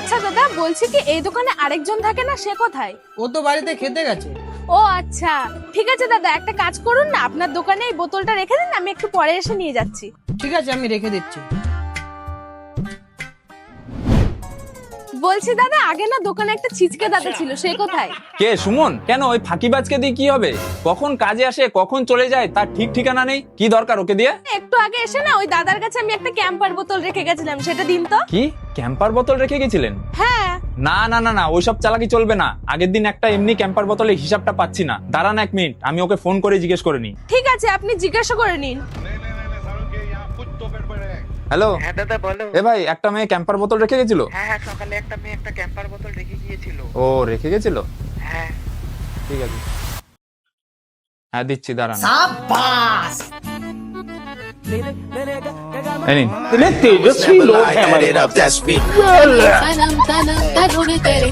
আচ্ছা দাদা, বলছি কি এই দোকানে আরেকজন থাকে না, সে কোথায়? ও তো বাড়িতে খেতে গেছে। ও আচ্ছা, ঠিক আছে দাদা, একটা কাজ করুন না, আপনার দোকানে এই বোতলটা রেখে দিন, আমি একটু পরে এসে নিয়ে যাচ্ছি। ঠিক আছে, আমি রেখে দিচ্ছি। বলছি দাদা, আগে না দোকানে একটা ছিচকে দাদা ছিল, সে কোথায়? কে সুমন? কেন ওই ফাঁকিবাজকে দিয়ে কি হবে? কখন কাজে আসে কখন চলে যায় তার ঠিক ঠিকানা নেই। কি দরকার ওকে দিয়ে? একটু আগে এসে না ওই দাদার কাছে আমি একটা ক্যাম্পার বোতল রেখে গেছিলাম, সেটা দিন তো। কি ক্যাম্পার বোতল রেখে গেছিলেন? হ্যাঁ। না না না না, ওইসব চালাকি চলবে না। আগের দিন একটা এমনি ক্যাম্পার বোতলের হিসাবটা পাচ্ছি না। দাঁড়ান 1 মিনিট, আমি ওকে ফোন করে জিজ্ঞেস করে নিই। ঠিক আছে, আপনি জিজ্ঞাসা করে নিন। হ্যালো। হ্যাঁ দাদা বলো। এ ভাই, একটা মেয়ে ক্যাম্পার বোতল রেখে গেছিল। হ্যাঁ হ্যাঁ, সকালে একটা মেয়ে একটা ক্যাম্পার বোতল রেখে গিয়েছিল। ও রেখে গেছিল? হ্যাঁ ঠিক আছে, হ্যাঁ দিচ্ছি, দাঁড়ান। এই নিন। इतने तेजस्वी लोग हैं हमारे पास। सनम सनम तन्होने तेरे